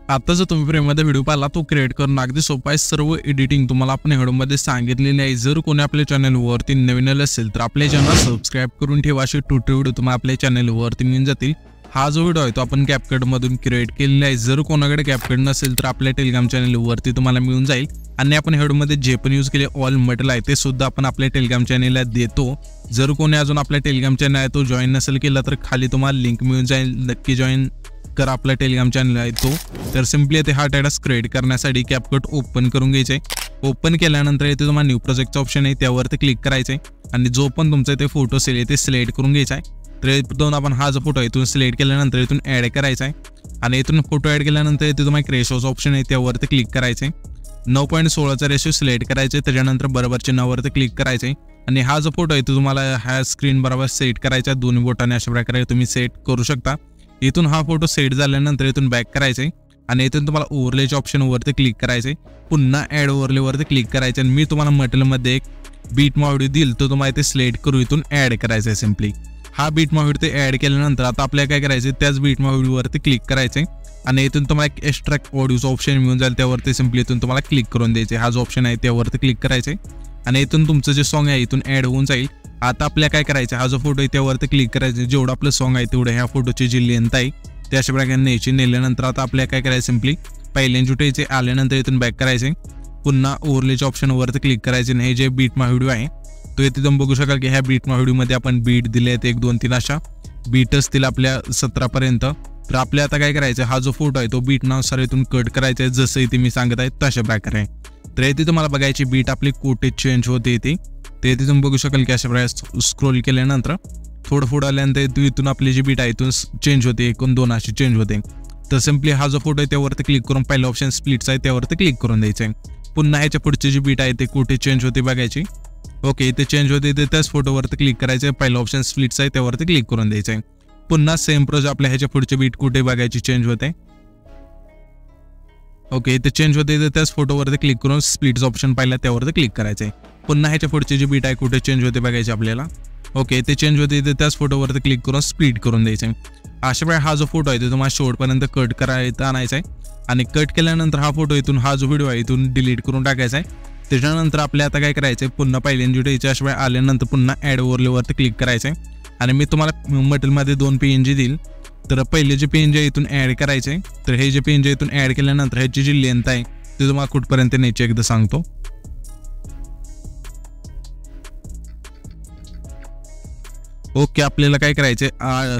आता जर तुम्ही फ्रेममध्ये व्हिडिओ पाहिला तो क्रिएट करणं अगदी सोपं आहे। सर्व एडिटिंग तुम्हाला आपण व्हिडिओमध्ये सांगितलेली आहे। जर कोणी आपल्या चॅनलवरती नवीन असेल तर आपल्या चॅनल सबस्क्राइब करून ठेवा, असे ट्युटोरियल व्हिडिओ तुम्हाला आपल्या चॅनलवरती मिळून जातील। हा जो व्हिडिओ आहे तो आपण कॅपकट मधून क्रिएट केलेला आहे। जर कोणाकडे कॅपकट नसेल तर आपल्या टेलिग्राम चॅनलवरती तुम्हाला मिळून जाईल आणि आपण व्हिडिओमध्ये जे पण यूज केले ऑल मटेरियल आहे ते सुद्धा आपण आपल्या टेलिग्राम चॅनलला देतो। जर कोणी अजून आपल्या टेलिग्राम चॅनल आहे तो जॉइन नसेल केला तर खाली तुम्हाला लिंक मिळून जाईल, नक्की जॉइन कर। आपला टेलिग्राम चॅनल आहे तो तर सिंपली ते हा टास्क क्रिएट करण्यासाठी कॅपकट ओपन करून घ्यायचे। ओपन केल्यानंतर इथे तुम्हाला न्यू प्रोजेक्टचा ऑप्शन आहे त्यावरती क्लिक करायचे आणि जो पण तुमचा इथे फोटो असेल ते सिलेक्ट करून घ्यायचा आहे। तर इथून आपण हा जो फोटो आहे इथून सिलेक्ट केल्यानंतर इथून ॲड करायचा आहे आणि इथून फोटो ॲड केल्यानंतर इथे तुम्हाला रेशोचा ऑप्शन आहे त्यावरती क्लिक करायचे। 9.16चा रेशो सिलेक्ट करायचे, त्याच्यानंतर बरोबर चिन्हावरती क्लिक करायचे आणि हा जो फोटो आहे तो तुम्हाला ह्या स्क्रीन बरोबर सेट करायचा। दोन्ही बोटाने अशा प्रकारे तुम्ही सेट करू शकता। इथून हा फोटो सेट झाल्यानंतर इथून बॅक करायचे आणि इथून तुम्हाला ओव्हरलेच्या ऑप्शनवरती क्लिक करायचे, पुन्हा ॲड ओव्हरलेवरती क्लिक करायचे आणि मी तुम्हाला मटेरियलमध्ये एक बीट व्हिडिओ दिल तो तुम्हाला इथे सिलेक्ट करू इथून ॲड करायचं आहे। सिंपली हा बीट व्हिडिओ ते ॲड केल्यानंतर आता आपल्याला काय करायचे, त्याच बीट व्हिडिओवरती क्लिक करायचे आणि इथून तुम्हाला एक एक्स्ट्रॅक्ट ऑडिओचा ऑप्शन मिळून जाईल त्यावरती सिंपली इथून तुम्हाला क्लिक करून द्यायचे। हा जो ऑप्शन आहे त्यावरती क्लिक करायचे आणि इथून तुमचं जे सॉन्ग आहे इथून ॲड होऊन जाईल। आता आपल्याला काय करायचं, हा जो फोटो आहे त्यावरती क्लिक करायचं, जेवढं आपलं सॉन्ग आहे तेवढं ह्या फोटोची जी लेंथ आहे त्या अशा प्रकारे न्यायची। नेल्यानंतर आता आपल्याला काय करायचं, सिंपली पहिल्यांदा जुटायचे, आल्यानंतर इथून बॅक करायचे, पुन्हा ओव्हरलेच्या ऑप्शनवरती क्लिक करायचे आणि हे जे बीट व्हिडिओ आहे तो इथे तुम्ही बघू शकाल की ह्या बीट व्हिडिओमध्ये आपण बीट दिले आहेत 1 2 3 अशा बीट असतील आपल्या 17 पर्यंत। तर आपल्याला आता काय करायचं, हा जो फोटो आहे तो बीट नावानुसार इथून कट करायचा आहे जसं इथे मी सांगत आहे तशा प्रकारे। तर इथे तुम्हाला बघायची बीट आपली कुठे चेंज होते इथे, ते इथे तुम्ही बघू शकाल की अशा प्रकारे स्क्रोल केल्यानंतर थोडं पुढे आल्यानंतर इथून आपली जी बीट आहे इथून चेंज होते, 1 2 अशी चेंज होते। तर सिंपली हा जो फोटो आहे त्यावरती क्लिक करून पहिला ऑप्शन स्प्लिट्स आहे त्यावरती क्लिक करून द्यायचं आहे। पुन्हा ह्याच्या पुढची जी बीट आहे ते कुठे चेंज होते बघायची। ओके, इथे चेंज होते इथे त्याच फोटोवरती क्लिक करायचं, पहिला ऑप्शन स्प्लिट्स आहे त्यावरती क्लिक करून द्यायचं आहे। पुन्हा सेम प्रोसेस आपल्या ह्याच्या पुढची बीट कुठे बघायची चेंज होते। ओके, इथे चेंज होते इथे त्याच फोटोवरती क्लिक करून स्प्लिट्स ऑप्शन पाहिला त्यावरती क्लिक करायचं आहे। पुन्हा ह्याच्या पुढची जी बीट आहे कुठे चेंज होते बघायची आपल्याला। ओके, इथे चेंज होते इथे त्याच फोटोवरती क्लिक करून स्प्लिट करून द्यायचं आहे। अशा प्रकारे हा जो फोटो आहे तो तुम्हाला शेवटपर्यंत कट करायचा आणायचा आहे आणि कट केल्यानंतर हा फोटो इथून हा जो व्हिडिओ आहे इथून डिलीट करून टाकायचा आहे। त्याच्यानंतर आपल्याला आता काय करायचं, पुन्हा पहिल्यांदा जुटायचे, अशा वेळी आल्यानंतर पुन्हा ॲड ओव्हरलेवरती क्लिक करायचं आहे आणि मी तुम्हाला मटेरियलमध्ये 2 PNG देईल। तर पहिले जे PNG आहे इथून ॲड करायचे, तर हे जे PNG इथून ॲड केल्यानंतर ह्याची जी लेंथ आहे ते तुम्हाला कुठपर्यंत न्यायची एकदा सांगतो। ओके, आपल्याला काय करायचे,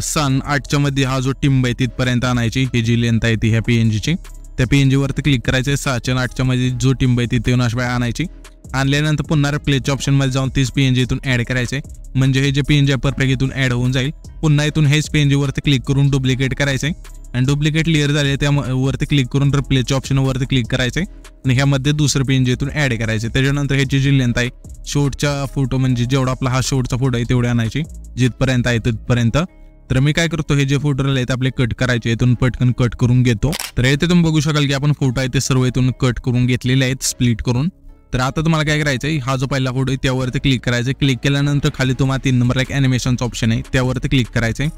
सन 8च्या मध्ये हा जो टिंब आहे तिथपर्यंत आणायची, ही जी लेंथ आहे ती ह्या PNGची, त्या PNG वरती क्लिक करायचे। 6च्या आणि 8च्या मध्ये जो टिंब आहे तिथे येऊन अशा आणायची। आणल्यानंतर पुन्हा प्लेच्या ऑप्शन मध्ये जाऊन तीच PNG इथून ॲड करायचे, म्हणजे हे जे PNG आहे परफेक्ट इथून ॲड होऊन जाईल। पुन्हा इथून हेच PNG वरती क्लिक करून डुप्लिकेट करायचे आणि डुप्लिकेट लेअर झाले त्यावरती क्लिक करून प्लेच्या ऑप्शन वरती क्लिक करायचे आणि ह्यामध्ये दुसरं PNG इथून ॲड करायचे। त्याच्यानंतर ह्याची जी लेंथ आहे शेवटचा फोटो म्हणजे जेवढा आपला हा शेवटचा फोटो आहे तेवढे आणायची जिथपर्यंत आहे तिथपर्यंत। तर मी काय करतो, हे जे फोटो राहिले आहेत आपले कट करायचे, इथून पटकन कट करून घेतो। तर इथे तुम्ही बघू शकाल की आपण फोटो आहे ते सर्व इथून कट करून घेतलेले आहेत स्प्लिट करून। तर आता तुम्हाला काय करायचं आहे, हा जो पहिला फोटो आहे त्यावरती क्लिक करायचं, क्लिक केल्यानंतर खाली तुम्हाला 3 नंबरला एक ॲनिमेशनचा ऑप्शन आहे त्यावरती क्लिक करायचं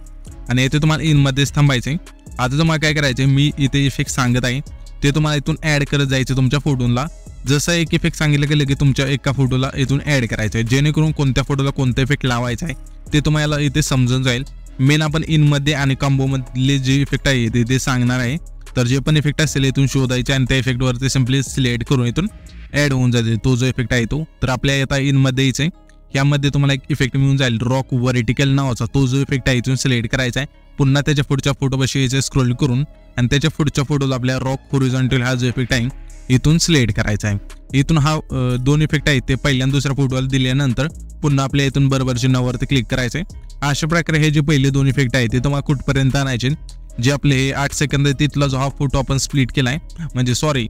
आणि इथे तुम्हाला इनमध्येच थांबायचं आहे। आता तुम्हाला काय करायचं आहे, मी इथे इफेक्ट सांगत आहे ते तुम्हाला इथून ॲड करत जायचं तुमच्या फोटोला। जसं एक इफेक्ट सांगितलं गेलं की तुमच्या एका फोटोला इथून ॲड करायचं आहे, जेणेकरून कोणत्या फोटोला कोणता इफेक्ट लावायचा आहे ते तुम्हाला इथे समजून जाईल। मेन आपण इनमध्ये आणि कॉम्बोमधले जे इफेक्ट आहे ते सांगणार आहे। तर जे पण इफेक्ट असेल इथून शोधायचे आणि त्या इफेक्टवरती सिंपली सिलेक्ट करून इथून ॲड होऊन जाते तो जो इफेक्ट आहे तो। तर आपल्या आता इनमध्ये यायचं आहे, ह्यामध्ये तुम्हाला एक इफेक्ट मिळून जाईल रॉक व्हर्टिकल नावाचा, तो जो इफेक्ट आहे इथून सिलेक्ट करायचा आहे। पुन्हा त्याच्या पुढच्या फोटोपाशी यायचं स्क्रोल करून आणि त्याच्या पुढच्या फोटोला आपल्या रॉक हॉरिझॉन्टल हा जो इफेक्ट आहे इथून सिलेक्ट करायचा आहे। इथून हा 2 इफेक्ट आहेत ते पहिल्या आणि दुसऱ्या फोटोला दिल्यानंतर पुन्हा आपल्या इथून बरोबर चिन्हावरती क्लिक करायचे। अशा प्रकारे हे जे पहिले 2 इफेक्ट आहेत ते तुम्हाला कुठपर्यंत आणायचे, जे आपले 8 सेकंद आहे तिथला जो हा फोटो आपण स्प्लिट केलाय, म्हणजे सॉरी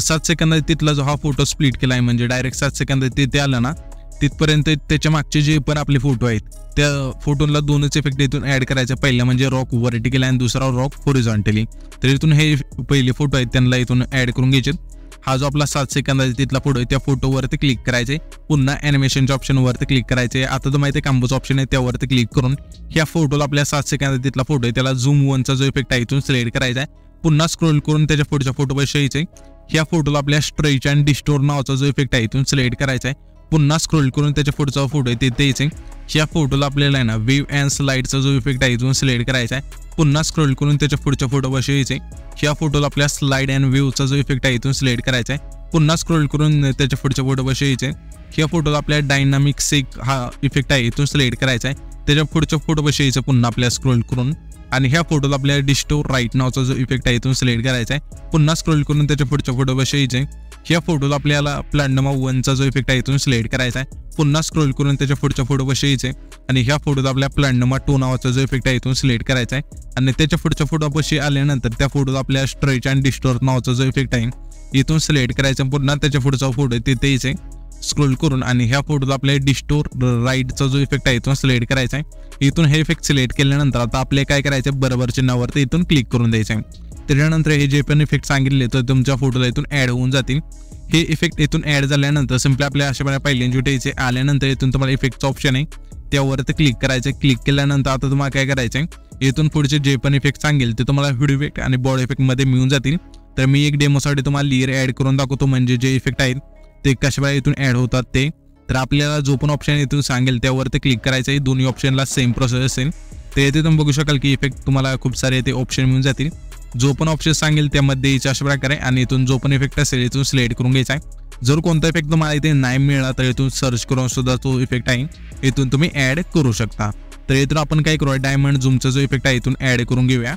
7 सेकंद आहे तिथला जो हा फोटो स्प्लिट केलाय, म्हणजे डायरेक्ट 7 सेकंद तिथे आलं ना तिथपर्यंत त्याच्या मागचे जे पण आपले फोटो आहेत त्या फोटोला 2च इफेक्ट इथून ॲड करायचे, पहिला म्हणजे रॉक व्हर्टिकल आणि दुसरा रॉक हॉरिझॉन्टली। तर इथून हे पहिले फोटो आहेत त्यांना इथून ॲड करून घ्यायचे। हा जो आपला 7 सेकंद आहे तिथला फोटो आहे त्या फोटोवरती क्लिक करायचे, पुन्हा ॲनिमेशनच्या ऑप्शनवरती क्लिक करायचे। आता तुम्हाला इथे कॉम्बोचा ऑप्शन आहे त्यावरती क्लिक करून ह्या फोटोला आपल्या 7 सेकंद तिथला फोटो आहे त्याला झूम 1चा जो इफेक्ट आहे इथून सिलेक्ट करायचा आहे, पुन्हा स्क्रोल करून त्याच्या पुढच्या फोटोपाशी यायचे. ह्या फोटोला आपल्या स्ट्रेच अँड डिस्टोर नावाचा जो इफेक्ट आहे इथून सिलेक्ट करायचा आहे. पुन्हा स्क्रोल करून त्याच्या पुढचा फोटो आहे तिथे यायचे. ह्या फोटोला आपल्याला आहे ना वेव्ह अँड स्लाइडचा जो इफेक्ट आहे इथून सिलेक्ट करायचा आहे. पुन्हा स्क्रोल करून त्याच्या पुढच्या फोटोपाशी यायचे. ह्या फोटोला आपल्या स्लाइड अँड वेव्हचा जो इफेक्ट आहे इथून सिलेक्ट करायचा आहे. पुन्हा स्क्रोल करून त्याच्या पुढच्या फोटोपाशी यायचे. ह्या फोटोला आपल्या डायनामिक सेक हा इफेक्ट आहे इथून सिलेक्ट करायचा आहे. त्याच्या पुढच्या फोटोपाशी यायचं पुन्हा आपल्या स्क्रोल करून आणि ह्या फोटोला आपल्याला डिस्टोर राईट नावाचा जो इफेक्ट आहे इथून सिलेक्ट करायचा आहे. पुन्हा स्क्रोल करून त्याच्या पुढच्या फोटोपाशी यायचे. ह्या फोटोला आपल्याला प्लॅटिनम 1चा जो इफेक्ट आहे इथून सिलेक्ट करायचा आहे. पुन्हा स्क्रोल करून त्याच्या पुढच्या फोटोपाशी यायचे आणि ह्या फोटोला आपल्या प्लॅटिनम 2 नावाचा जो इफेक्ट आहे इथून सिलेक्ट करायचा आहे. आणि त्याच्या पुढच्या फोटोपाशी आल्यानंतर त्या फोटोला आपल्या स्ट्रेच अँड डिस्टोर नावाचा जो इफेक्ट आहे इथून सिलेक्ट करायचा. पुन्हा त्याच्या पुढचा फोटो तिथे यायचे स्क्रोल करून आणि ह्या फोटोला आपल्या डिस्टोर राईटचा जो इफेक्ट आहे इथून सिलेक्ट करायचा आहे. इथून हे इफेक्ट सिलेक्ट केल्यानंतर आता आपले काय करायचं बरोबर चिन्हावरती इथून क्लिक करून द्यायचं आहे. त्याच्यानंतर हे जे पण इफेक्ट सांगितले तर तुमच्या फोटोला इथून ॲड होऊन जातील. हे इफेक्ट इथून ॲड झाल्यानंतर सिम्पली आपल्या अशा पहिल्यांची यायचे. आल्यानंतर इथून तुम्हाला इफेक्टचा ऑप्शन आहे त्यावरती क्लिक करायचं. क्लिक केल्यानंतर आता तुम्हाला काय करायचं आहे इथून पुढचे जे पण इफेक्ट सांगेल ते तुम्हाला व्हिडिओ इफेक्ट आणि बॉडी इफेक्टमध्ये मिळून जातील. तर मी एक डेमोसाठी तुम्हाला लेयर ॲड करून दाखवतो म्हणजे जे इफेक्ट आहेत ते कशा इथून ॲड होतात ते. तर आपल्याला जो पण ऑप्शन इथून सांगेल त्यावरती क्लिक करायचं आहे. दोन्ही ऑप्शनला सेम प्रोसेस असेल तर येथे तुम्ही बघू शकाल की इफेक्ट तुम्हाला खूप सारे ते ऑप्शन मिळून जातील. जो पण ऑप्शन सांगेल त्यामध्ये याच्या अशा प्रकारे आणि इथून जो पण इफेक्ट असेल इथून सिलेक्ट करून घ्यायचा आहे. जर कोणता इफेक्ट तुम्हाला इथे नाही मिळाला तर इथून सर्च करून सुद्धा तो इफेक्ट आहे इथून तुम्ही ॲड करू शकता. तर इथून आपण काय करूया डायमंड झूमचा जो इफेक्ट आहे इथून ॲड करून घेऊया.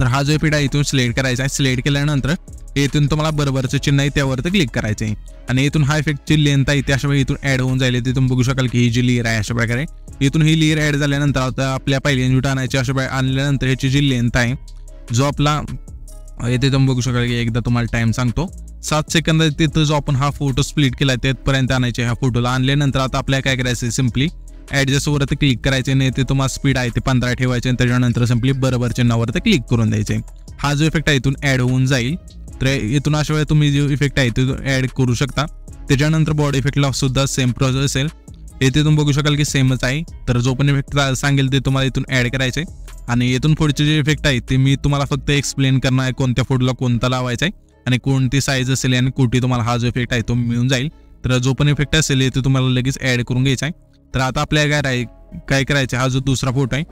तर हा जो इफेक्ट आहे इथून सिलेक्ट करायचा आहे. सिलेक्ट केल्यानंतर इथून तुम्हाला बरोबरचं चिन्ह आहे त्यावरती क्लिक करायचं आहे आणि इथून हा इफेक्टची लेंथ आहे ती अशा वेळी इथून ॲड होऊन जाईल. तिथून बघू शकाल की ही जी लेअर आहे अशा प्रकारे इथून ही लेअर ॲड झाल्यानंतर आता आपल्या पहिल्या युनिट आणायची अशा वेळी आणल्यानंतर ह्याची जी लेंथ आहे जो आपला येथे तुम्ही बघू शकाल की एकदा तुम्हाला टाइम सांगतो 7 सेकंद तिथं जो आपण हा फोटो स्प्लिट केला तिथपर्यंत आणायचे. ह्या फोटोला आणल्यानंतर आता आपल्याला काय करायचं सिम्पली ॲडजस्ट वरती क्लिक करायचे आणि ते तुम्हाला स्पीड आहे ते 15 ठेवायचे आणि त्याच्यानंतर सिम्पली बरोबर चिन्हावरती क्लिक करून द्यायचे. हा जो इफेक्ट आहे इथून ॲड होऊन जाईल. तर इथून अशा वेळी तुम्ही जो इफेक्ट आहे तो ॲड करू शकता. त्याच्यानंतर बॉडी इफेक्टला सुद्धा सेम प्रोसेस असेल. येथे तुम्ही बघू शकाल की सेमच आहे. तर जो पण इफेक्ट सांगेल ते तुम्हाला इथून ॲड करायचे आणि इथून पुढचे जे इफेक्ट आहे ते मी तुम्हाला फक्त एक्सप्लेन करणार आहे कोणत्या फोटोला कोणता लावायचा आहे आणि कोणती साईज असेल आणि कुठे तुम्हाला हा जो इफेक्ट आहे तो मिळून जाईल. तर जो पण इफेक्ट असेल ते तुम्हाला लगेच ॲड करून घ्यायचा आहे. तर आता आपल्याला काय करायचं हा जो दुसरा फोटो आहे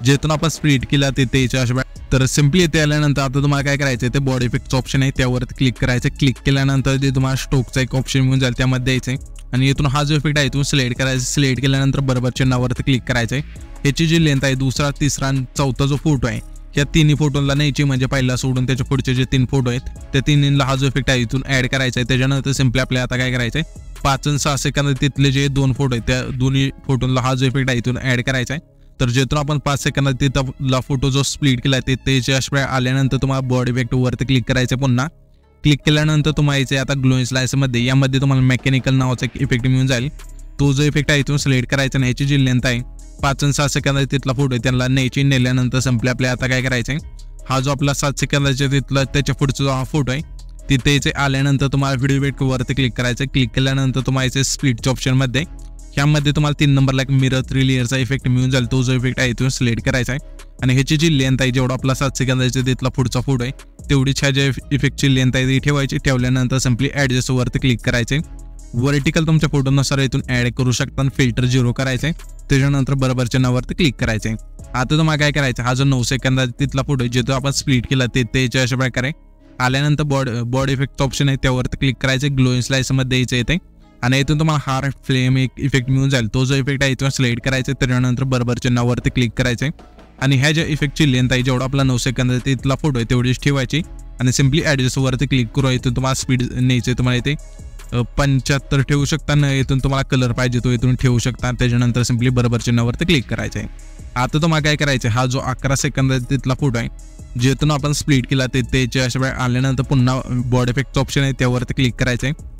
जेथून आपण स्प्लिट केला ते याच्या अशा. तर सिम्पली इथे आल्यानंतर आता तुम्हाला काय करायचं ते बॉडी इफेक्टचं ऑप्शन आहे त्यावरती क्लिक करायचं. क्लिक केल्यानंतर जे तुम्हाला स्ट्रोकचा एक ऑप्शन मिळून जाईल त्यामध्ये द्यायचं आहे आणि इथून हा जो इफेक्ट आहे इथून सिलेक्ट करायचं. सिलेक्ट केल्यानंतर बरोबर चिन्हावरती क्लिक करायचं आहे. ह्याची जी लेंथ आहे दुसरा तिसरा आणि चौथा जो फोटो आहे ह्या तिन्ही फोटोला न्यायची म्हणजे पहिला सोडून त्याच्या पुढचे जे 3 फोटो आहेत त्या तिन्हीला हा जो इफेक्ट आहे इथून ॲड करायचा आहे. त्याच्यानंतर सिम्पली आपल्याला आता काय करायचं आहे 5 आणि 6 सेकंद तिथले जे 2 फोटो आहेत त्या दोन्ही फोटोला हा जो इफेक्ट आहे इथून ॲड करायचा आहे. तर जेथून आपण 5 सेकंदात तिथला फोटो जो स्प्लिट केला ते त्याच्या अशा आल्यानंतर तुम्हाला बॉडी इफेक्ट वरती क्लिक करायचं. पुन्हा क्लिक केल्यानंतर तुम्हाला यायचं आता ग्लोइंग स्लाइसमध्ये यामध्ये तुम्हाला मेकॅनिकल नावाचा एक इफेक्ट मिळून जाईल. तो जो इफेक्ट आहे इथून सिलेक्ट करायचा आणि ह्याची जी लेंथ आहे 5 आणि 6 सेकंदात तिथला फोटो आहे त्यांना न्यायची. नेल्यानंतर संपले आपल्या आता काय करायचं आहे हा जो आपला 7 सेकंदाच्या तिथला त्याच्या पुढचा जो हा फोटो आहे तिथे याचे आल्यानंतर तुम्हाला व्हिडिओ इफेक्ट वरती क्लिक करायचं. क्लिक केल्यानंतर तुम्हाला याचे स्प्लिटच्या ऑप्शनमध्ये ह्यामध्ये तुम्हाला 3 नंबरला एक मिरर 3 लेअरचा इफेक्ट मिळून जाईल. तो जो इफेक्ट आहे इथून सिलेक्ट करायचा आहे आणि ह्याची जी लेंथ आहे जेवढा आपला 7 सेकंदाच्या तिथला पुढचा फोटो आहे तेवढीच ह्या ज्या इफेक्टची लेंथ आहे ती ठेवायची. ठेवल्यानंतर सिम्पली ॲडजस्ट वरती क्लिक करायचे. वर्टिकल तुमच्या फोटोनुसार इथून ॲड करू शकता. फिल्टर 0 करायचं आहे. त्याच्यानंतर बरोबरच्या नावावरती क्लिक करायचं आहे. आता तुम्हाला काय करायचं हा जो 9 सेकंदाचा तिथला फोटो जे तो आपण स्प्लिट केला त्याच्या अशा प्रकारे आल्यानंतर बॉडी इफेक्ट ऑप्शन आहे त्यावरती क्लिक करायचं. ग्लोइंग स्लाइसमध्ये यायचं येते आणि इथून तुम्हाला हार फ्लेम एक इफेक्ट मिळून जाईल. तो जो इफेक्ट आहे इथून सिलेक्ट करायचा. त्याच्यानंतर बरोबरच्या नावावरती क्लिक करायचं आणि ह्या ज्या इफेक्टची लेंथ आहे जेवढा आपला 9 सेकंद तिथला फोटो आहे तेवढीच ठेवायची आणि सिम्पली ॲडजस्ट वरती क्लिक करू. इथून तुम्हाला स्पीड न्यायचं तुम्हाला इथे 75 ठेवू शकता ना. इथून तुम्हाला कलर पाहिजे तो इथून ठेवू शकता. त्याच्यानंतर सिम्पली बरोबर चिन्हावरती क्लिक करायचं आहे. आता तुम्हाला काय करायचं हा जो 11 सेकंद तिथला फोटो आहे जेथून आपण स्प्लिट केला त्याच्या अशा आल्यानंतर पुन्हा बॉडी इफेक्टचं ऑप्शन आहे त्यावरती क्लिक करायचं आहे.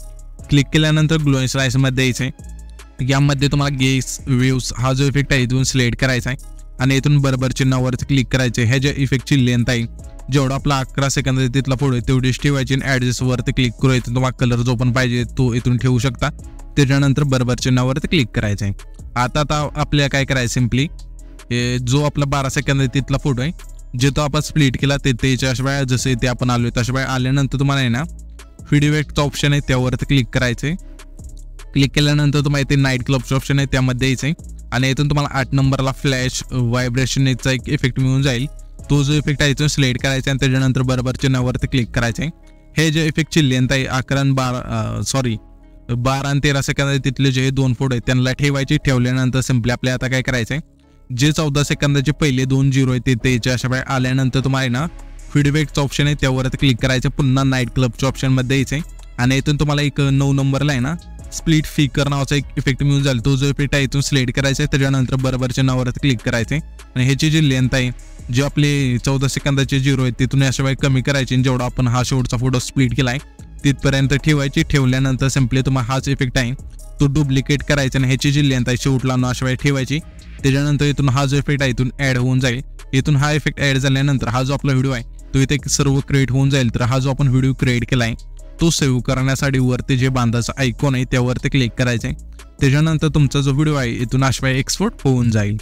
क्लिक केल्यानंतर ग्लोइंग स्लाइसमध्ये द्यायचं आहे. यामध्ये तुम्हाला गेस वेव्स हा जो इफेक्ट आहे इथून सिलेक्ट करायचा आहे आणि इथून बरोबर चिन्हावरती क्लिक करायचं आहे. ह्या ज्या इफेक्टची लेंथ आहे जेवढा आपला 11 सेकंद तिथला फोटो आहे तेवढीच ठेवायची आणि ॲडजस्ट वरती क्लिक करू. इथून तुम्हाला कलर जो पण पाहिजे तो इथून ठेवू शकता. त्याच्यानंतर बरोबर चिन्हावरती क्लिक करायचं आहे. आता आपल्याला काय करायचं सिम्पली जो आपला 12 सेकंद तिथला फोटो आहे जिथं आपण स्प्लिट केला तिथे याच्याशिवाय जसे इथे आपण आलो त्याशिवाय आल्यानंतर तुम्हाला आहे ना फीडबॅकचं ऑप्शन आहे त्यावरती क्लिक करायचं आहे. क्लिक केल्यानंतर तुम्हाला इथे नाईट क्लबचं ऑप्शन आहे त्यामध्ये यायचं आहे आणि इथून तुम्हाला 8 नंबरला फ्लॅश व्हायब्रेशन याचा एक इफेक्ट मिळून जाईल. तो जो इफेक्ट आहे तो सिलेक्ट करायचा आणि त्याच्यानंतर बरोबर चिन्हावरती क्लिक करायचं आहे. हे जे इफेक्टची लेंथ आहे 11 आणि 12 आणि 13 सेकंद तिथले जे 2 फोटो आहेत त्यांना ठेवायचे. ठेवल्यानंतर सिम्पली आपल्याला आता काय करायचं आहे जे 14 सेकंदाचे पहिले 2 0 आहेत ते त्याच्या अशा आल्यानंतर तुम्हाला ना फीडबॅकचं ऑप्शन आहे त्यावरती क्लिक करायचं. पुन्हा नाईट क्लबच्या ऑप्शनमध्ये यायचं आहे आणि इथून तुम्हाला एक 9 नंबरला आहे ना स्प्लिट फिकर नावाचा एक इफेक्ट मिळून जाईल. तो जो इफेक्ट आहे इथून सिलेक्ट करायचा आहे त्याच्यानंतर बरोबरच्या नावावरती क्लिक करायचं आहे आणि ह्याची जी लेंथ आहे जे आपले 14 सेकंदाचे 0 आहेत तिथून याशिवाय कमी करायचे. जेवढा आपण हा शेवटचा फोटो स्प्लिट केला आहे तिथपर्यंत ठेवायची. ठेवल्यानंतर सिम्पली तुम्हाला हाच इफेक्ट आहे तो डुप्लिकेट करायचा आणि ह्याची जी लेंथ आहे शेवटला नाशिवाय ठेवायची. त्याच्यानंतर इथून हा जो इफेक्ट आहे इथून ॲड होऊन जाईल. इथून हा इफेक्ट ॲड झाल्यानंतर हा जो आपला व्हिडिओ आहे तो इथे सर्व क्रिएट होऊन जाईल. तर हा जो आपण व्हिडिओ क्रिएट केला आहे तो सेव्ह करण्यासाठी वरती जे बांधाचा आयकॉन आहे त्यावरती क्लिक करायचं आहे. त्याच्यानंतर तुमचा जो व्हिडिओ आहे इथून अशिवाय एक्सपोर्ट होऊन जाईल.